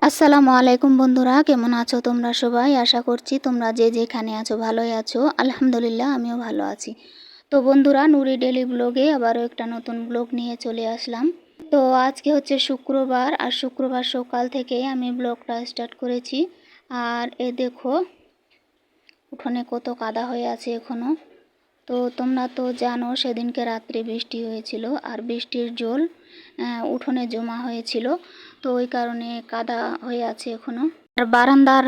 আসসালামু আলাইকুম বন্ধুরা, কেমন আছো তোমরা সবাই? আশা করছি তোমরা যে যেখানে আছো ভালোই আছো। আলহামদুলিল্লাহ আমিও ভালো আছি। তো বন্ধুরা, নুরি ডেইলি ব্লগে আবারও একটা নতুন ব্লগ নিয়ে চলে আসলাম। তো আজকে হচ্ছে শুক্রবার, আর শুক্রবার সকাল থেকে আমি ব্লগটা স্টার্ট করেছি। আর দেখো উঠোনে কত কাদা হয়ে আছে এখনও। তো তোমরা তো জানো সেদিনকে রাত্রে বৃষ্টি হয়েছিল, আর বৃষ্টির জল উঠোনে জমা হয়েছিল। তো ওই কারণে কাদা হয়ে আছে এখনো। আর বারান্দার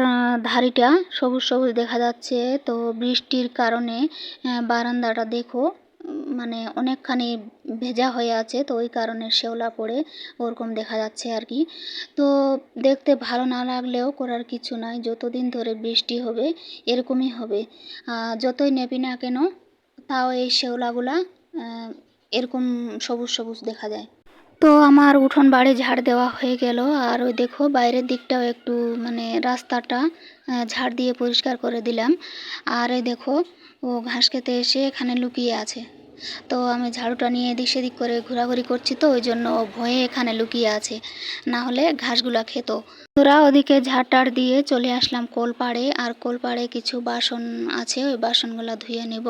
ধারিটা সবুজ সবুজ দেখা যাচ্ছে। তো বৃষ্টির কারণে বারান্দাটা দেখো মানে অনেকখানি ভেজা হয়ে আছে। তো ওই কারণে শ্যাওলা পড়ে ওরকম দেখা যাচ্ছে আর কি। তো দেখতে ভালো না লাগলেও করার কিছু নাই, যতদিন ধরে বৃষ্টি হবে এরকমই হবে। যতই নেবি না কেন তাও এই শ্যাওলাগুলা এরকম সবুজ সবুজ দেখা যায়। তো আমার উঠোন বাড়ি ঝাড় দেওয়া হয়ে গেল। আর ওই দেখো বাইরের দিকটাও একটু মানে রাস্তাটা ঝাড় দিয়ে পরিষ্কার করে দিলাম। আর এই দেখো ও ঘাস খেতে এসে এখানে লুকিয়ে আছে। তো আমি ঝাড়ুটা নিয়ে এদিক সেদিক করে ঘোরাঘুরি করছি, তো ওই জন্য ভয়ে এখানে লুকিয়ে আছে, না হলে ঘাসগুলা খেত। তোরা ওদিকে ঝাড়টাড় দিয়ে চলে আসলাম কোলপাড়ে। আর কোলপাড়ে কিছু বাসন আছে, ওই বাসনগুলো ধুয়ে নেব।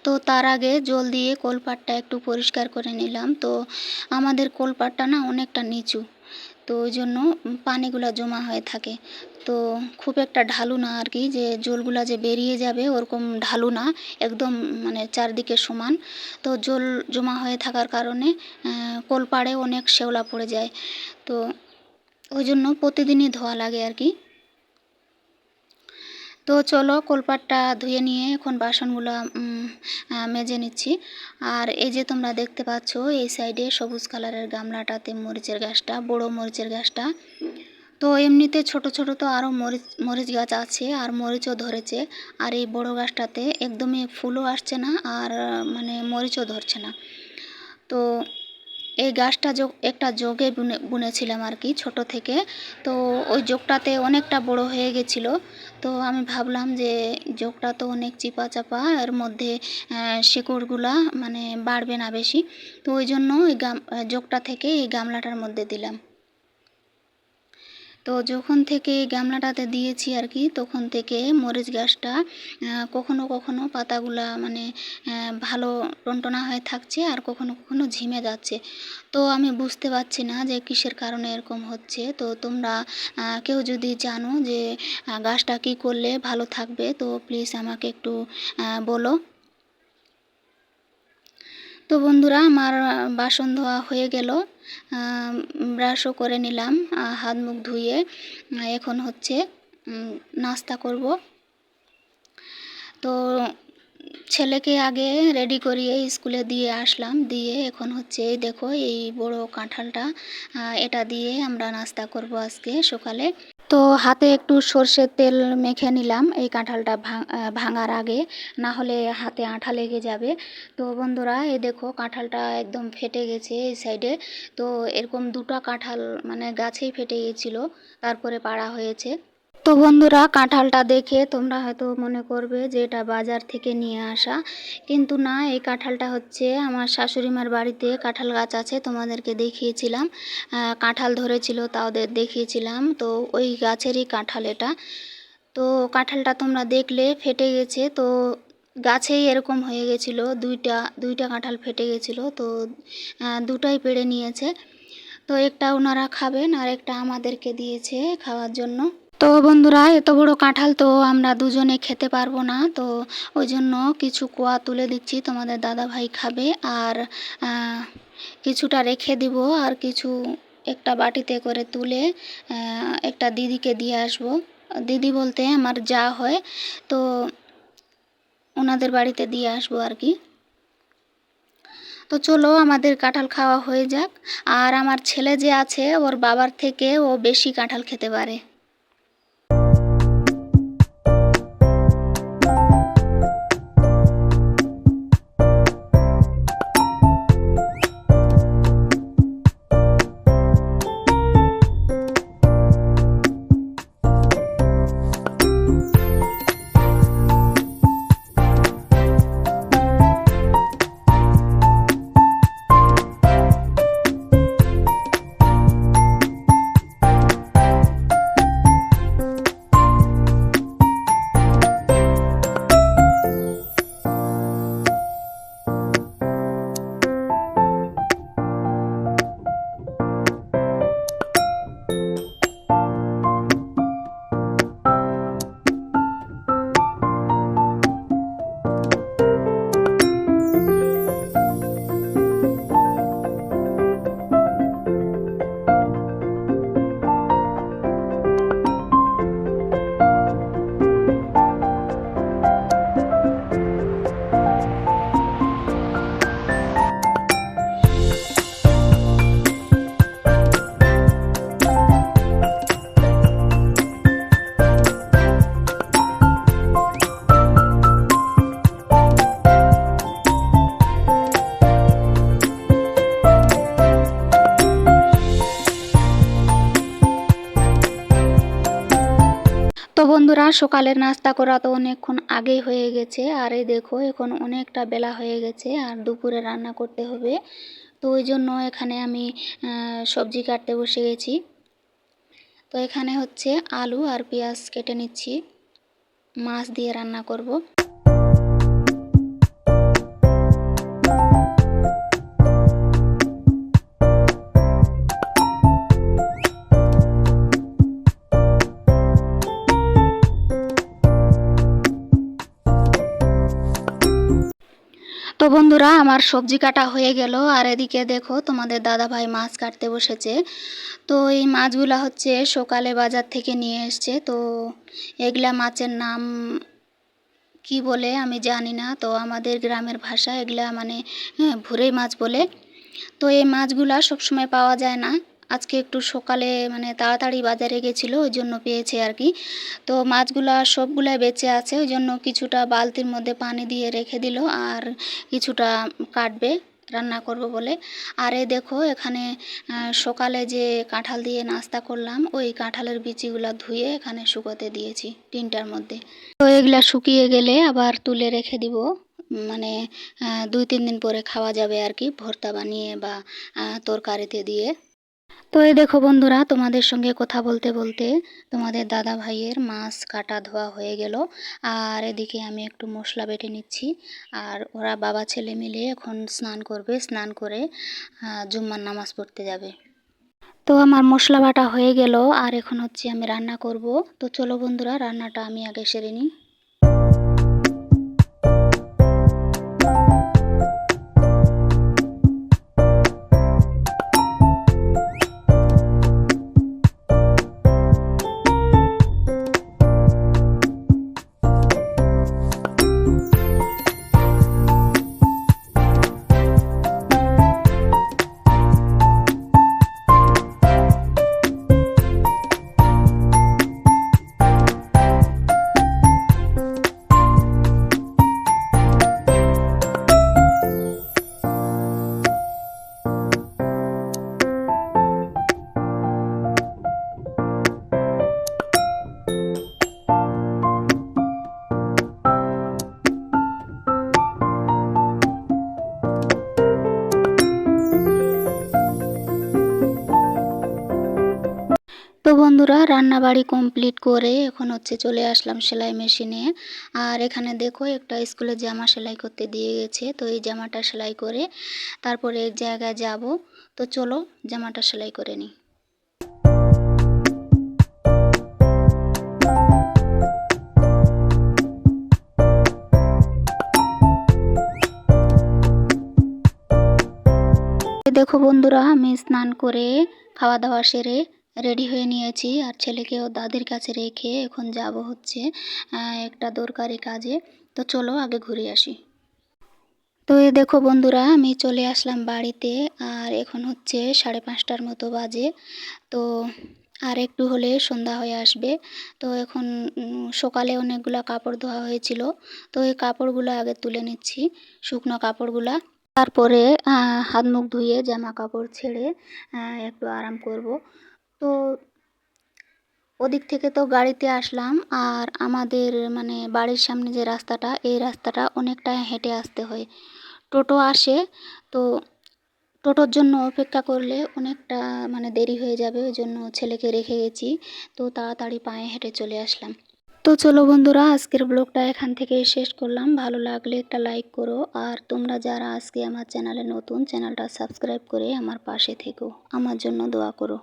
তো তার আগে জল দিয়ে কোলপাড়টা একটু পরিষ্কার করে নিলাম। তো আমাদের কোলপাড়টা না অনেকটা নিচু, তো ওই জন্য পানিগুলা জমা হয়ে থাকে। তো খুব একটা ঢালু না আর কি, যে জলগুলা যে বেরিয়ে যাবে ওরকম ঢালু না, একদম মানে চারদিকে সমান। তো জল জমা হয়ে থাকার কারণে কোলপাড়ে অনেক শ্যাওলা পড়ে যায়। তো ওই জন্য প্রতিদিনই ধোয়া লাগে আর কি। তো চলো কোলপাটটা ধুয়ে নিয়ে এখন বাসনগুলো মেজে নিচ্ছি। আর এই যে তোমরা দেখতে পাচ্ছ এই সাইডে সবুজ কালারের গামলাটাতে মরিচের গাছটা, বড় মরিচের গাছটা। তো এমনিতে ছোট ছোট তো আরও মরিচ গাছ আছে, আর মরিচও ধরেছে। আর এই বড় গাছটাতে একদমই ফুলও আসছে না, আর মানে মরিচও ধরছে না। তো এই গাছটা একটা জগে বুনেছিলাম আর কি ছোট থেকে। তো ওই জগটাতে অনেকটা বড় হয়ে গেছিলো। তো আমি ভাবলাম যে জগটা তো অনেক চিপা চাপা, এর মধ্যে শিকড়গুলা মানে বাড়বে না বেশি। তো ওই জন্য ওই জগটা থেকে এই গামলাটার মধ্যে দিলাম। তো যখন থেকে এই গামলাটাতে দিয়েছি আর কি, তখন থেকে মরিচ গাছটা কখনো কখনো পাতাগুলা মানে ভালো টনটনা হয়ে থাকছে, আর কখনো কখনো ঝিমে যাচ্ছে। তো আমি বুঝতে পারছি না যে কিসের কারণে এরকম হচ্ছে। তো তোমরা কেউ যদি জানো যে গাছটা কী করলে ভালো থাকবে, তো প্লিজ আমাকে একটু বলো। তো বন্ধুরা, আমার বাসন ধোয়া হয়ে গেল, ব্রাশও করে নিলাম, হাত মুখ ধুয়ে এখন হচ্ছে নাস্তা করব। তো ছেলেকে আগে রেডি করিয়ে স্কুলে দিয়ে আসলাম, দিয়ে এখন হচ্ছে এই দেখো এই বড় কাঁঠালটা, এটা দিয়ে আমরা নাস্তা করব আজকে সকালে। তো হাতে একটু সর্ষের তেল মেখে নিলাম এই কাঁঠালটা ভাঙার আগে, না হলে হাতে আঠা লেগে যাবে। তো বন্ধুরা, এই দেখো কাঁঠালটা একদম ফেটে গেছে এই সাইডে। তো এরকম দুটো কাঁঠাল মানে গাছেই ফেটে গেছিলো, তারপরে পাড়া হয়েছে। তো বন্ধুরা, কাঁঠালটা দেখে তোমরা হয়তো মনে করবে যে এটা বাজার থেকে নিয়ে আসা, কিন্তু না, এই কাঁঠালটা হচ্ছে আমার শাশুড়িমার বাড়িতে কাঁঠাল গাছ আছে, তোমাদেরকে দেখিয়েছিলাম, কাঁঠাল ধরেছিল তাদের দেখিয়েছিলাম। তো ওই গাছেরই কাঁঠাল এটা। তো কাঁঠালটা তোমরা দেখলে ফেটে গেছে, তো গাছেই এরকম হয়ে গেছিলো, দুইটা কাঁঠাল ফেটে গেছিলো। তো দুটাই পেড়ে নিয়েছে। তো একটা ওনারা খাবেন, আর একটা আমাদেরকে দিয়েছে খাওয়ার জন্য। তো বন্ধুরা, এত বড় কাঁঠাল তো আমরা দুজনে খেতে পারবো না, তো ওই জন্য কিছু কোয়া তুলে দিচ্ছি, তোমাদের দাদা ভাই খাবে, আর কিছুটা রেখে দিব, আর কিছু একটা বাটিতে করে তুলে একটা দিদিকে দিয়ে আসবো। দিদি বলতে আমার যা হয়, তো ওনাদের বাড়িতে দিয়ে আসবো আর কি। তো চলো আমাদের কাঁঠাল খাওয়া হয়ে যাক। আর আমার ছেলে যে আছে, ওর বাবার থেকে ও বেশি কাঁঠাল খেতে পারে। বন্ধুরা, সকালের নাস্তা করা তো অনেকক্ষণ আগেই হয়ে গেছে, আর এই দেখো এখন অনেকটা বেলা হয়ে গেছে আর দুপুরে রান্না করতে হবে। তো ওই জন্য এখানে আমি সবজি কাটতে বসে গেছি। তো এখানে হচ্ছে আলু আর পেঁয়াজ কেটে নিচ্ছি, মাছ দিয়ে রান্না করব। তো বন্ধুরা, আমার সবজি কাটা হয়ে গেল, আর এদিকে দেখো তোমাদের দাদা ভাই মাছ কাটতে বসেছে। তো এই মাছগুলা হচ্ছে সকালে বাজার থেকে নিয়ে এসছে। তো এগুলা মাছের নাম কি বলে আমি জানি না, তো আমাদের গ্রামের ভাষা এগুলা মানে ভুঁড়ি মাছ বলে। তো এই মাছগুলা সবসময় পাওয়া যায় না, আজকে একটু সকালে মানে তাড়াতাড়ি বাজারে গেছিলো ওই জন্য পেয়েছে আর কি। তো মাছগুলা সবগুলাই বেঁচে আছে, ওই জন্য কিছুটা বালতির মধ্যে পানি দিয়ে রেখে দিল, আর কিছুটা কাটবে রান্না করব বলে। আর এই দেখো এখানে সকালে যে কাঁঠাল দিয়ে নাস্তা করলাম, ওই কাঁঠালের বিচিগুলা ধুয়ে এখানে শুকোতে দিয়েছি টিনটার মধ্যে। তো এগুলা শুকিয়ে গেলে আবার তুলে রেখে দিব, মানে 2-3 দিন পরে খাওয়া যাবে আর কি, ভর্তা বানিয়ে বা তরকারিতে দিয়ে। তো এই দেখো বন্ধুরা, তোমাদের সঙ্গে কথা বলতে বলতে তোমাদের দাদা ভাইয়ের মাছ কাটা ধোয়া হয়ে গেল, আর এদিকে আমি একটু মশলা বেটে নিচ্ছি। আর ওরা বাবা ছেলে মিলে এখন স্নান করবে, স্নান করে জুম্মার নামাজ পড়তে যাবে। তো আমার মশলা বাটা হয়ে গেল, আর এখন হচ্ছে আমি রান্না করব। তো চলো বন্ধুরা, রান্নাটা আমি আগে সেরে নিই। তো বন্ধুরা, রান্নাবাড়ি কমপ্লিট করে এখন হচ্ছে চলে আসলাম সেলাই মেশিনে। আর এখানে দেখো একটা স্কুলের জামা সেলাই করতে দিয়ে গেছে, তো এই জামাটা সেলাই করে তারপরে এক জায়গায় যাব। তো চলো জামাটা সেলাই করে নিই। দেখো বন্ধুরা, আমি স্নান করে খাওয়া দাওয়া সেরে রেডি হয়ে নিয়েছি, আর ছেলেকে ও দাদির কাছে রেখে এখন যাব হচ্ছে একটা দরকারি কাজে। তো চলো আগে ঘুরে আসি। তো এই দেখো বন্ধুরা, আমি চলে আসলাম বাড়িতে, আর এখন হচ্ছে 5:30টার মতো বাজে। তো আর একটু হলে সন্ধ্যা হয়ে আসবে। তো এখন সকালে অনেকগুলা কাপড় ধোয়া হয়েছিল, তো এই কাপড়গুলো আগে তুলে নিচ্ছি, শুকনো কাপড়গুলা। তারপরে হাত মুখ ধুয়ে জামা কাপড় ছেড়ে একটু আরাম করব। তো ওদিক থেকে তো গাড়িতে আসলাম, আর আমাদের মানে বাড়ির সামনে যে রাস্তাটা, এই রাস্তাটা অনেকটা হেঁটে আসতে হয়। টোটো আসে, তো টোটোর জন্য অপেক্ষা করলে অনেকটা মানে দেরি হয়ে যাবে, ওই জন্য ছেলেকে রেখে গেছি। তো তাড়াতাড়ি পায়ে হেঁটে চলে আসলাম। তো চলো বন্ধুরা, আজকের ব্লগটা এখান থেকেই শেষ করলাম। ভালো লাগলে একটা লাইক করো, আর তোমরা যারা আজকে আমার চ্যানেলে নতুন, চ্যানেলটা সাবস্ক্রাইব করে আমার পাশে থেকো, আমার জন্য দোয়া করো।